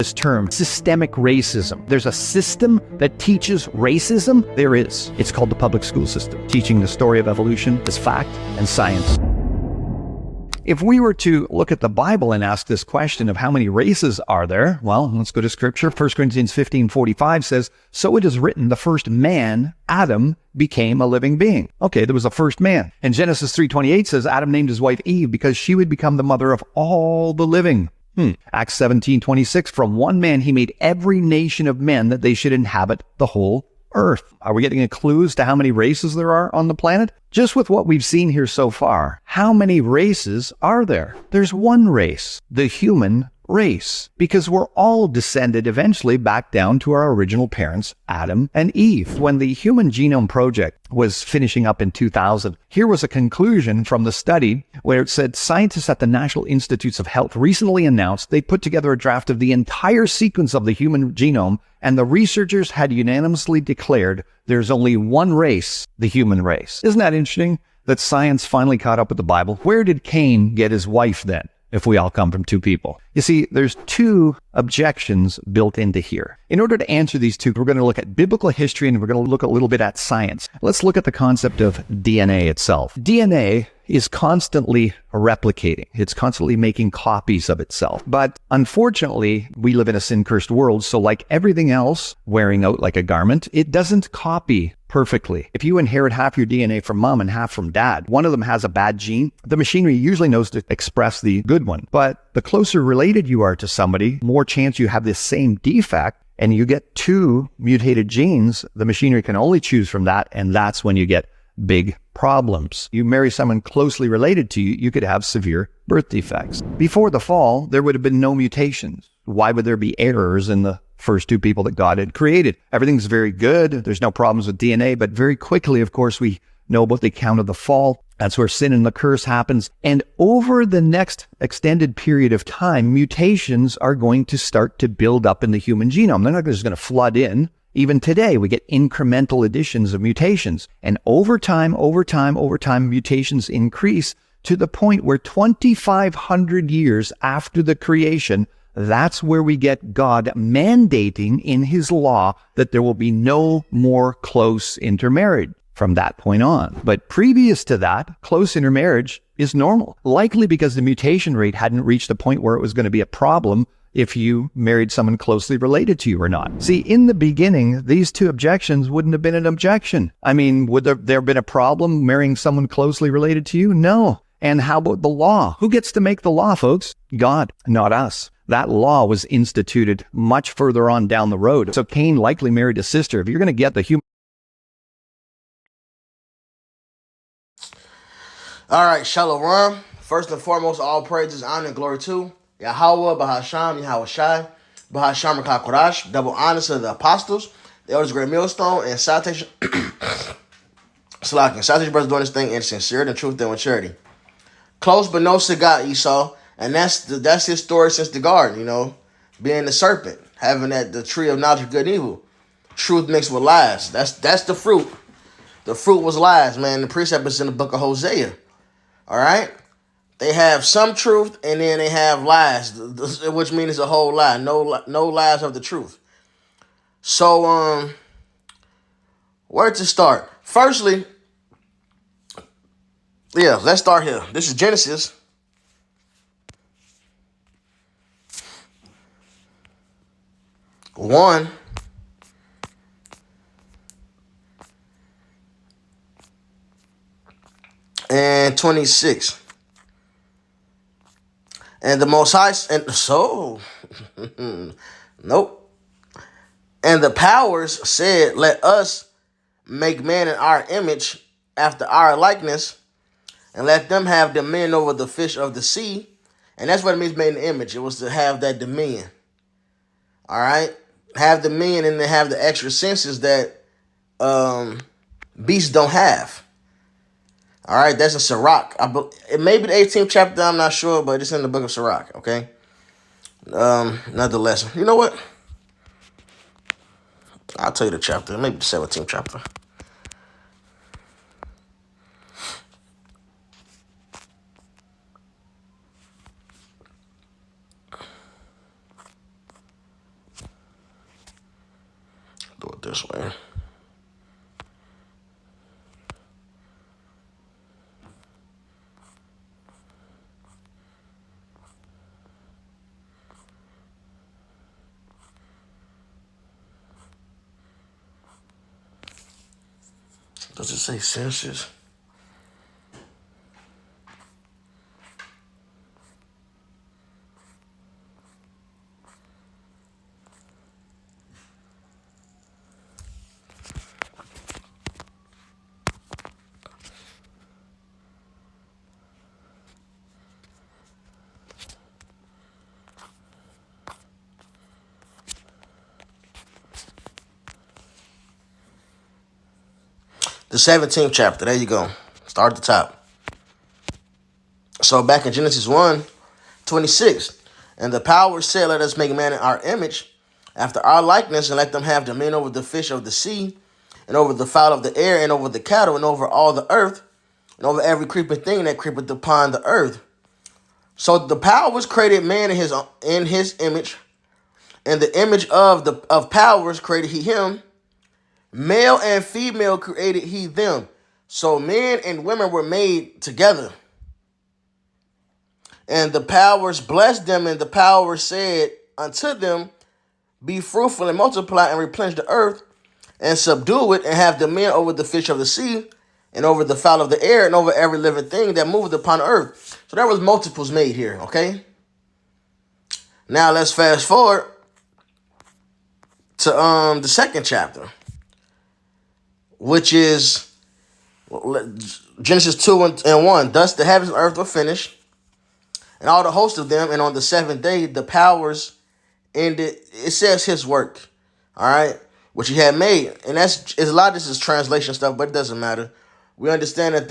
this term, systemic racism. There's a system that teaches racism. There is. It's called the public school system, teaching the story of evolution as fact and science. If we were to look at the Bible and ask this question of how many races are there, well, let's go to scripture. 1 Corinthians 15:45 says, "So it is written, the first man, Adam, became a living being." Okay, there was a first man. And Genesis 3:28 says, Adam named his wife Eve because she would become the mother of all the living. Acts 17:26, from one man he made every nation of men that they should inhabit the whole earth. Are we getting clues to how many races there are on the planet? Just with what we've seen here so far, how many races are there? There's one race, the human race, because we're all descended eventually back down to our original parents, Adam and Eve. When the Human Genome Project was finishing up in 2000, here was a conclusion from the study where it said scientists at the National Institutes of Health recently announced they put together a draft of the entire sequence of the human genome, and the researchers had unanimously declared there's only one race, the human race. Isn't that interesting that science finally caught up with the Bible? Where did Cain get his wife then, if we all come from two people? You see, there's two objections built into here. In order to answer these two, we're going to look at biblical history and we're going to look a little bit at science. Let's look at the concept of DNA itself. DNA is constantly replicating. It's constantly making copies of itself. But unfortunately, we live in a sin-cursed world, so like everything else, wearing out like a garment, it doesn't copy perfectly. If you inherit half your DNA from mom and half from dad, one of them has a bad gene, the machinery usually knows to express the good one. But the closer related you are to somebody, more chance you have this same defect, and you get two mutated genes, the machinery can only choose from that, and that's when you get big problems. You marry someone closely related to you, you could have severe birth defects. Before the fall, there would have been no mutations. Why would there be errors in the first two people that God had created? Everything's very good. There's no problems with DNA, but very quickly, of course, we know about the account of the fall. That's where sin and the curse happens. And over the next extended period of time, mutations are going to start to build up in the human genome. They're not just going to flood in. Even today, we get incremental additions of mutations. And over time, mutations increase to the point where 2,500 years after the creation, that's where we get God mandating in his law that there will be no more close intermarriage from that point on. But previous to that, close intermarriage is normal, likely because the mutation rate hadn't reached a point where it was going to be a problem if you married someone closely related to you or not. See, in the beginning, these two objections wouldn't have been an objection. I mean, would there have been a problem marrying someone closely related to you? No. And how about the law? Who gets to make the law, folks? God, not us. That law was instituted much further on down the road. So Cain likely married a sister. If you're going to get the human... All right, Shalom. First and foremost, all praises, honor, and glory to Yahweh, Bahasham, Yahweh Shai, Bahasham, Korash, double honor to the apostles, the elders of Great Millstone, and salutation, salutation brothers doing this thing in sincerity and truth and with charity. Close but no cigar, Esau, and that's his story since the garden, being the serpent, having the tree of knowledge of good and evil, truth mixed with lies. That's the fruit. The fruit was lies, man. The precept is in the book of Hosea. All right? They have some truth, and then they have lies, which means a whole lie. No lies of the truth. So, where to start? Firstly, let's start here. This is Genesis. One. And 26. And the Most High, nope. And the powers said, let us make man in our image after our likeness, and let them have dominion over the fish of the sea. And that's what it means, made in the image. It was to have that dominion. All right? Have dominion and then have the extra senses that beasts don't have. All right, that's in Sirach. It may be the 18th chapter, I'm not sure, but it's in the book of Sirach, okay? Nonetheless, you know what? I'll tell you the chapter. Maybe the 17th chapter. Do it this way. Does it say census? The 17th chapter. There you go. Start at the top. So back in Genesis 1:26, and the power said, let us make man in our image, after our likeness, and let them have dominion over the fish of the sea, and over the fowl of the air, and over the cattle, and over all the earth, and over every creeping thing that creepeth upon the earth. So the powers created man in his image, and the image of powers created he him. Male and female created he them. So men and women were made together. And the powers blessed them, and the powers said unto them, be fruitful and multiply and replenish the earth and subdue it and have dominion over the fish of the sea and over the fowl of the air and over every living thing that moveth upon the earth. So there was multiples made here, okay? Now let's fast forward to the second chapter, which is Genesis 2:1. Thus the heavens and earth were finished, and all the host of them, and on the seventh day the powers ended. It says his work, all right, which he had made. And that's a lot of this is translation stuff, but it doesn't matter. We understand that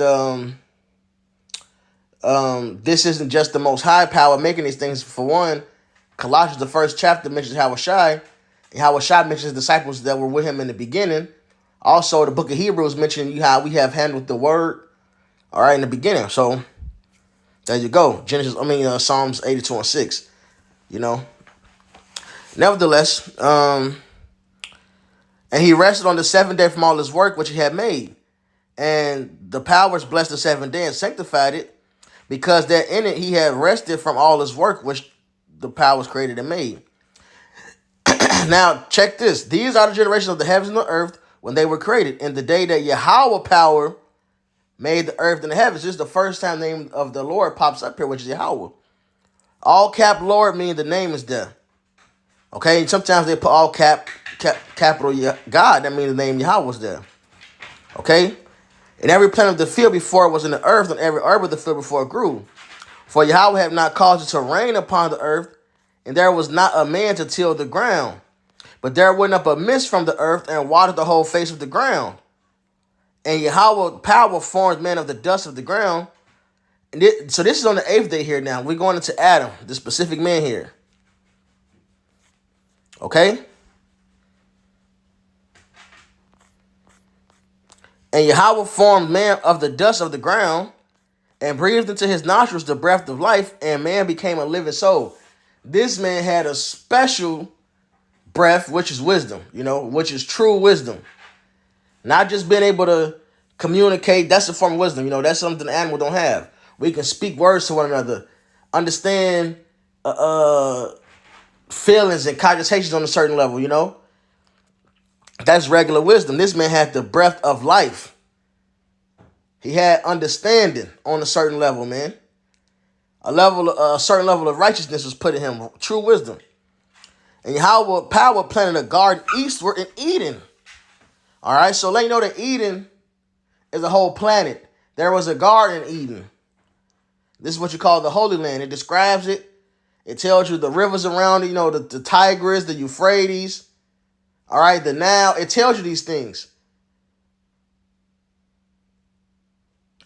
this isn't just the Most High power making these things. For one, Colossians, the first chapter, mentions Hawashai, and Hawashai mentions the disciples that were with him in the beginning. Also, the book of Hebrews mentioned how we have handled the word, all right, in the beginning. So there you go. Psalms 82:6, you know. Nevertheless, and he rested on the seventh day from all his work which he had made. And the powers blessed the seventh day and sanctified it, because that in it he had rested from all his work which the powers created and made. Now, check this. These are the generations of the heavens and the earth when they were created. In the day that Yahweh power made the earth and the heavens. This is the first time the name of the Lord pops up here, which is Yahweh. All cap Lord means the name is there. Okay, and sometimes they put all capital God. That means the name Yahweh was there. Okay, and every plant of the field before it was in the earth, and every herb of the field before it grew. For Yahweh had not caused it to rain upon the earth, and there was not a man to till the ground. But there went up a mist from the earth and watered the whole face of the ground. And Yahweh power formed man of the dust of the ground. And so this is on the 8th day here now. We're going into Adam, the specific man here. Okay? And Yahweh formed man of the dust of the ground and breathed into his nostrils the breath of life, and man became a living soul. This man had a special breath, which is wisdom, which is true wisdom. Not just being able to communicate. That's a form of wisdom. That's something the animal don't have. We can speak words to one another, understand feelings and cogitations on a certain level, That's regular wisdom. This man had the breath of life. He had understanding on a certain level, man. A certain level of righteousness was put in him, true wisdom. And Yahweh power planted a garden eastward in Eden. All right, so let you know that Eden is a whole planet. There was a garden in Eden. This is what you call the Holy Land. It describes it. It tells you the rivers around it, the Tigris, the Euphrates, all right, the Nile. It tells you these things.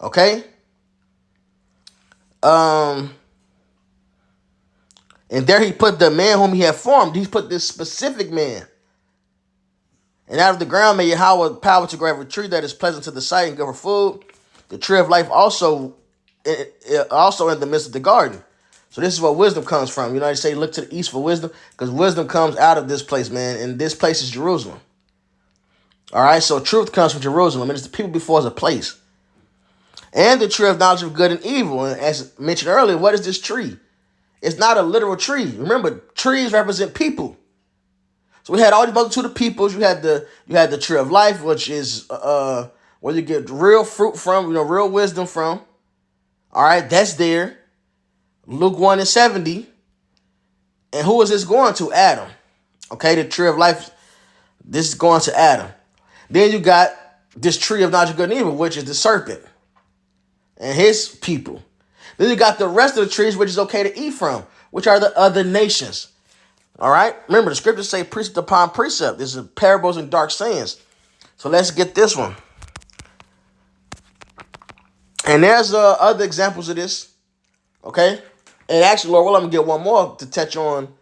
Okay? And there he put the man whom he had formed. He put this specific man. And out of the ground made Yahweh power to grow every tree that is pleasant to the sight and give her food. The tree of life also in the midst of the garden. So this is where wisdom comes from. You say look to the east for wisdom, because wisdom comes out of this place, man. And this place is Jerusalem. All right, so truth comes from Jerusalem, and it's the people before us a place. And the tree of knowledge of good and evil. And as mentioned earlier, what is this tree? It's not a literal tree. Remember, trees represent people. So we had all these multitude of peoples. You had the tree of life, which is where you get real fruit from, real wisdom from. All right, that's there. Luke 1:70. And who is this going to? Adam. Okay, the tree of life, this is going to Adam. Then you got this tree of knowledge of good and evil, which is the serpent and his people. Then you got the rest of the trees, which is okay to eat from, which are the other nations. All right? Remember, the scriptures say precept upon precept. This is parables and dark sayings. So let's get this one. And there's other examples of this. Okay? And actually, Lord, well, I'm going to get one more to touch on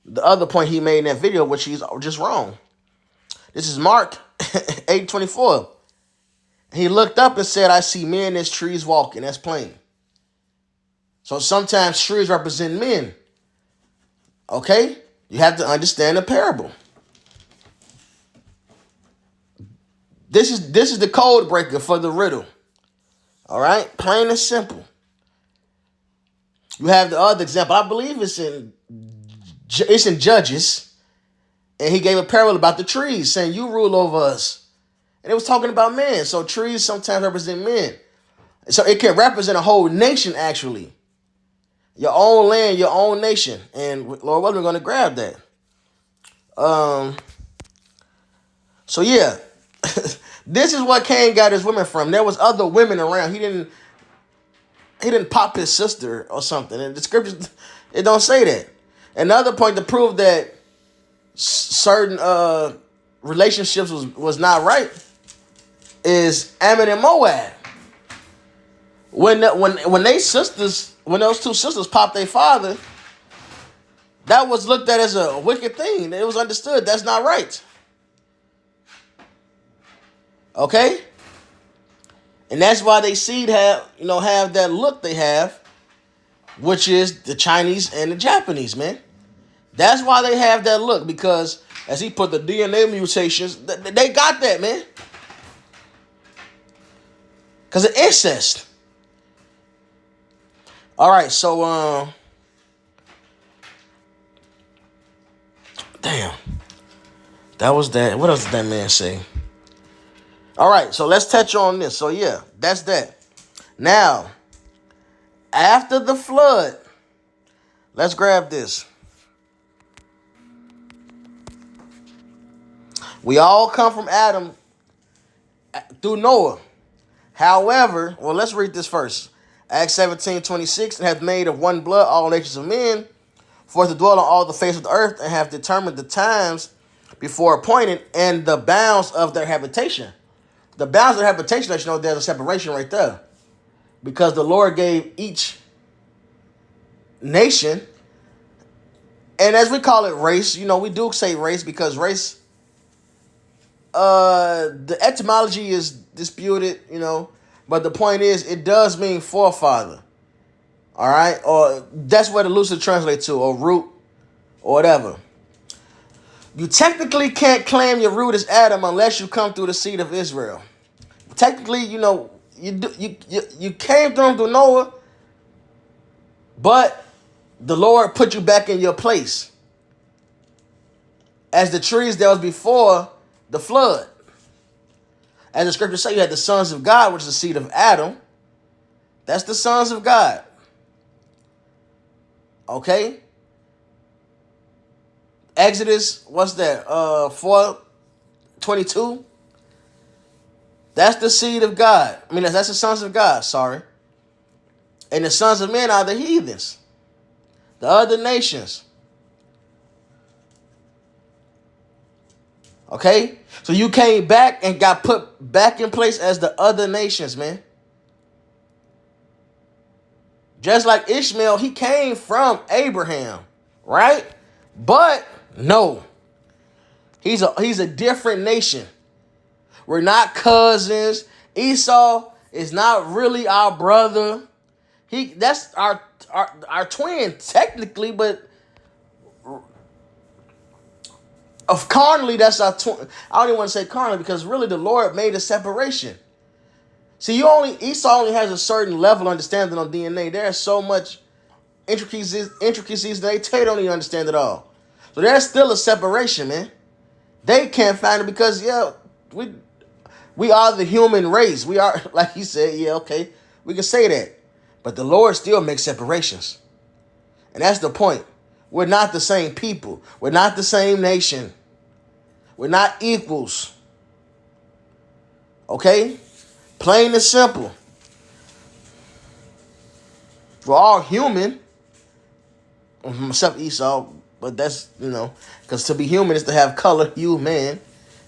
the other point he made in that video, which he's just wrong. This is Mark 8:24. He looked up and said, I see men as trees walking. That's plain. So sometimes trees represent men. Okay? You have to understand the parable. This is the code breaker for the riddle. All right? Plain and simple. You have the other example. I believe it's in Judges. And he gave a parable about the trees, saying, you rule over us. And it was talking about men. So trees sometimes represent men. So it can represent a whole nation, actually. Your own land, your own nation. And Lord, what are we going to grab that? So yeah. This is what Cain got his women from. There was other women around. He didn't pop his sister or something. And the scriptures, it don't say that. Another point to prove that certain relationships was not right is Ammon and Moab. When those two sisters popped their father, that was looked at as a wicked thing. It was understood that's not right. Okay? And that's why they seed have that look they have, which is the Chinese and the Japanese, man. That's why they have that look, because as he put the DNA mutations, they got that, man. Because of incest. All right, so, damn. That was that. What else did that man say? All right, so let's touch on this. So, yeah, that's that. Now, after the flood, let's grab this. We all come from Adam through Noah. However, well, let's read this first. Acts 17:26, and hath made of one blood all nations of men, for to dwell on all the face of the earth, and have determined the times before appointed, and the bounds of their habitation. The bounds of their habitation, let you know there's a separation right there. Because the Lord gave each nation, and as we call it race, we do say race because race, the etymology is disputed, but the point is it does mean forefather. All right? Or that's what it loosely translates to, or root, or whatever. You technically can't claim your root is Adam unless you come through the seed of Israel. Technically, you came through Noah, but the Lord put you back in your place as the trees that was before the flood. As the scriptures say, you had the sons of God, which is the seed of Adam. That's the sons of God. Okay? Exodus, what's that? 4:22. That's the seed of God. That's the sons of God, sorry. And the sons of men are the heathens, the other nations. Okay? So you came back and got put back in place as the other nations, man. Just like Ishmael, he came from Abraham, right? But no. He's a different nation. We're not cousins. Esau is not really our brother. That's our twin technically, but Of carnally, that's our. I don't even want to say carnally because really the Lord made a separation. See, Esau only has a certain level of understanding on DNA. There's so much intricacies they don't even understand it all. So there's still a separation, man. They can't find it because we are the human race. We are, like he said, yeah, okay, we can say that. But the Lord still makes separations. And that's the point. We're not the same people. We're not the same nation. We're not equals. Okay? Plain and simple. We're all human. Except Esau. But that's, because to be human is to have color, hue, man.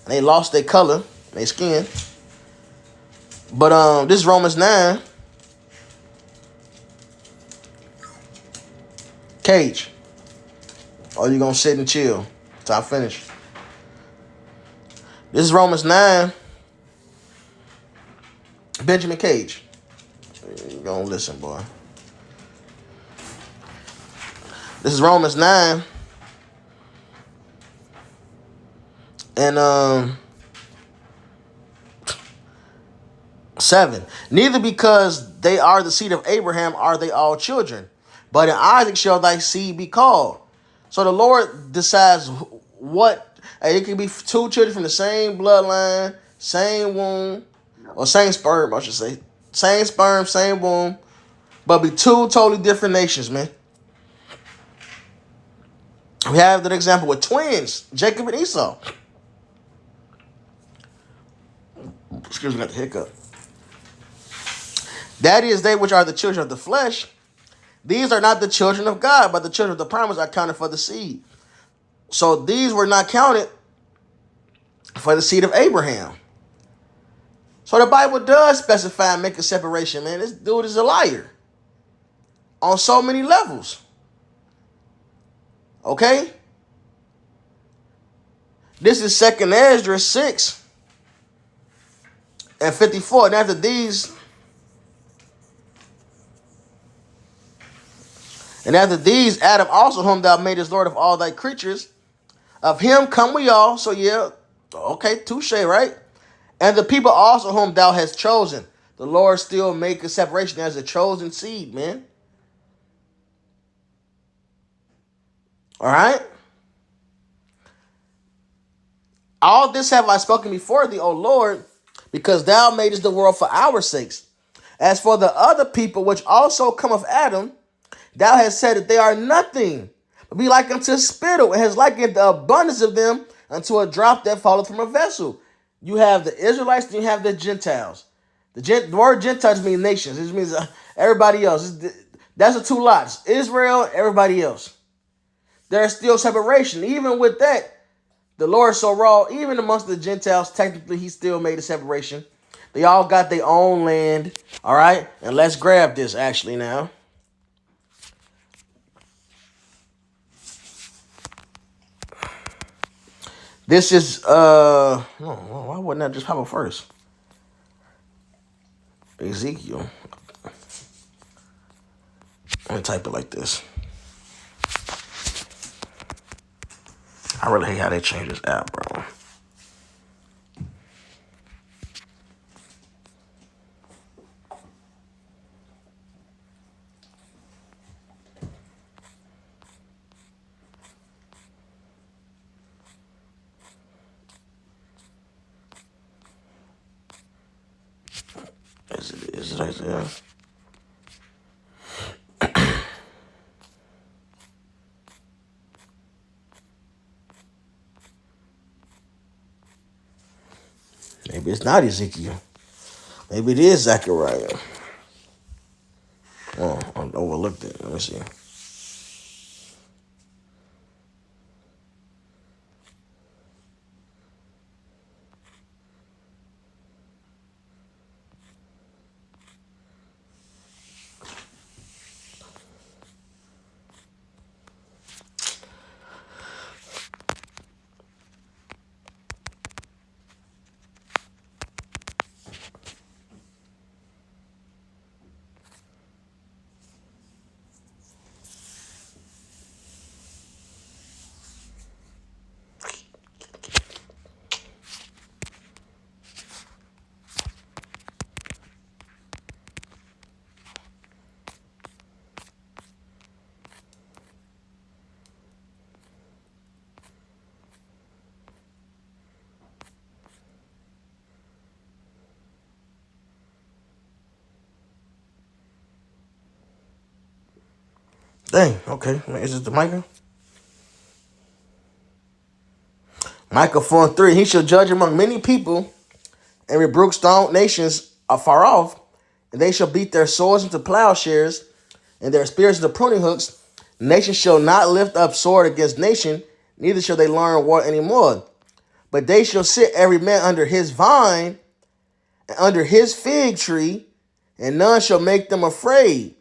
And they lost their color, their skin. But this is Romans 9. Cage. Or you gonna sit and chill till I finish. This is Romans 9. Benjamin Cage. You gonna listen, boy. This is Romans 9. And 7. Neither because they are the seed of Abraham are they all children, but in Isaac shall thy seed be called. So the Lord decides what. It can be two children from the same bloodline, same womb, or same sperm, I should say. Same sperm, same womb, but be two totally different nations, man. We have that example with twins, Jacob and Esau. Excuse me, got the hiccup. That is, they which are the children of the flesh, these are not the children of God, but the children of the promise are counted for the seed. So these were not counted for the seed of Abraham. So the Bible does specify and make a separation, man. This dude is a liar on so many levels. Okay? This is 2nd Ezra 6 and 54. And after these, Adam also whom thou madest Lord of all thy creatures, of him come we all. So yeah, okay, touche, right? And the people also whom thou hast chosen. The Lord still make a separation as a chosen seed, man. All right? All this have I spoken before thee, O Lord, because thou madest the world for our sakes. As for the other people which also come of Adam, thou hast said that they are nothing, but be like unto spittle, and has likened the abundance of them unto a drop that falleth from a vessel. You have the Israelites, and you have the Gentiles. The word Gentiles means nations. It means everybody else. That's the two lots. Israel, everybody else. There's still separation. Even with that, the Lord so raw, even amongst the Gentiles, technically he still made a separation. They all got their own land. All right? And let's grab this actually now. This is, why wouldn't that just pop up first? Ezekiel. Let me type it like this. I really hate how they change this app, bro. Is it Isaiah? Maybe it's not Ezekiel. Maybe it is Zechariah. Oh, I overlooked it. Let me see. Dang, okay. Is it the Micah? Micah 4:3. He shall judge among many people and rebuke strong nations afar off, and they shall beat their swords into plowshares and their spears into pruning hooks. Nation shall not lift up sword against nation, neither shall they learn war anymore. But they shall sit every man under his vine and under his fig tree, and none shall make them afraid.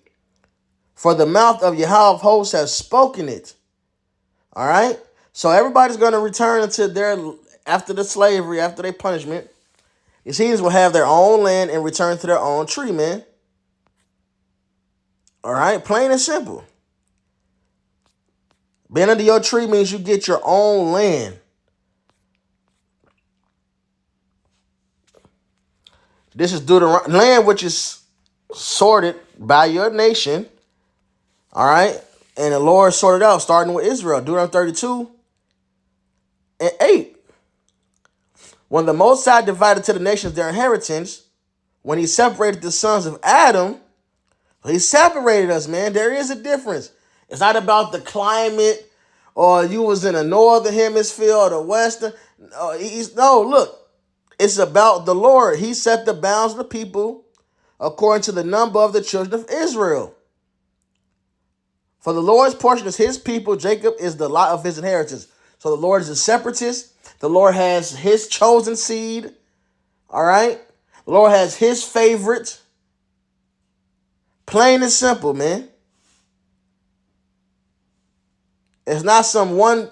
For the mouth of Yahweh of hosts has spoken it. All right? So everybody's going to return into their, after the slavery, after their punishment. These heathens will have their own land and return to their own tree, man. All right? Plain and simple. Being under your tree means you get your own land. This is Deuteronomy, land which is sorted by your nation. All right? And the Lord sorted out, starting with Israel. Deuteronomy 32:8. When the Most High divided to the nations their inheritance, when he separated the sons of Adam, he separated us, man. There is a difference. It's not about the climate or you was in the northern hemisphere or the western. No, look. It's about the Lord. He set the bounds of the people according to the number of the children of Israel. For the Lord's portion is his people. Jacob is the lot of his inheritance. So the Lord is a separatist. The Lord has his chosen seed. All right. The Lord has his favorite. Plain and simple, man. It's not some one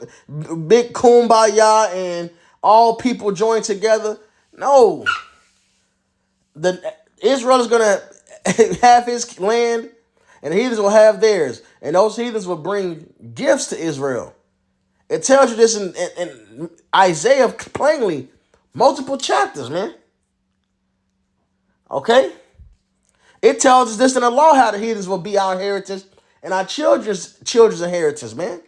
big kumbaya and all people join together. No. Israel is going to have his land, and the heathens will have theirs. And those heathens will bring gifts to Israel. It tells you this in Isaiah plainly. Multiple chapters, man. Okay? It tells us this in the law, how the heathens will be our inheritance and our children's inheritance, man.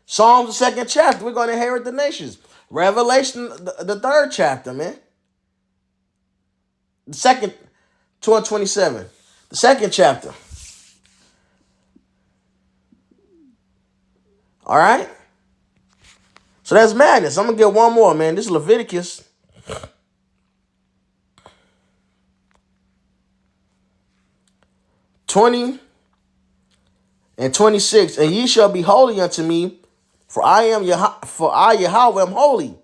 Psalms, the 2nd chapter, we're going to inherit the nations. Revelation, the 3rd chapter, man. The 2nd, 2:27. The 2nd chapter. All right? So that's madness. I'm going to get one more, man. This is Leviticus 20 and 26. And ye shall be holy unto me, for I Yahweh am holy,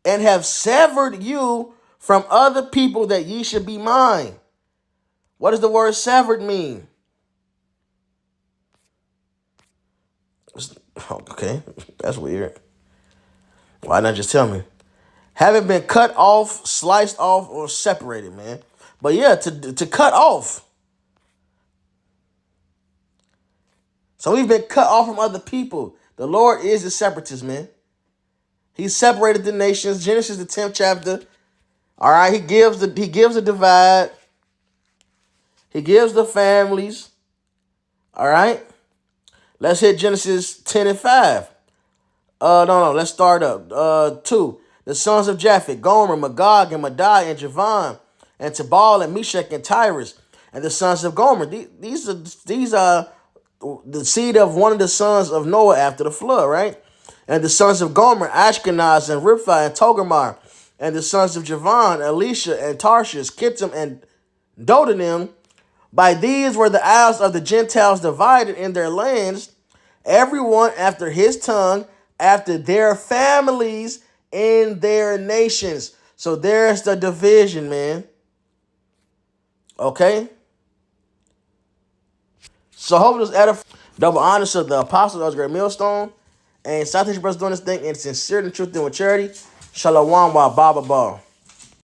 and have severed you from other people that ye should be mine. What does the word severed mean? Okay, that's weird. Why not just tell me? Haven't been cut off, sliced off, or separated, man. But yeah, to cut off. So we've been cut off from other people. The Lord is the separatist, man. He separated the nations. Genesis, the 10th chapter. All right, he gives the divide. He gives the families. All right. Let's hit Genesis 10 and 5. No. Let's start up. 2. The sons of Japheth, Gomer, Magog, and Madai, and Javan, and Tabal, and Meshach, and Tyrus, and the sons of Gomer. These are the seed of one of the sons of Noah after the flood, right? And the sons of Gomer, Ashkenaz, and Riphath, and Togarmah, and the sons of Javan, Elisha, and Tarshish, Kittim, and Dodanim. By these were the isles of the Gentiles divided in their lands, everyone after his tongue, after their families, in their nations. So there's the division, man. Okay? So hope this edifying. Double honors to the apostle of the great millstone. And South Asian brothers doing this thing in sincerity and truth and with charity. Shalom wa ba ba ba.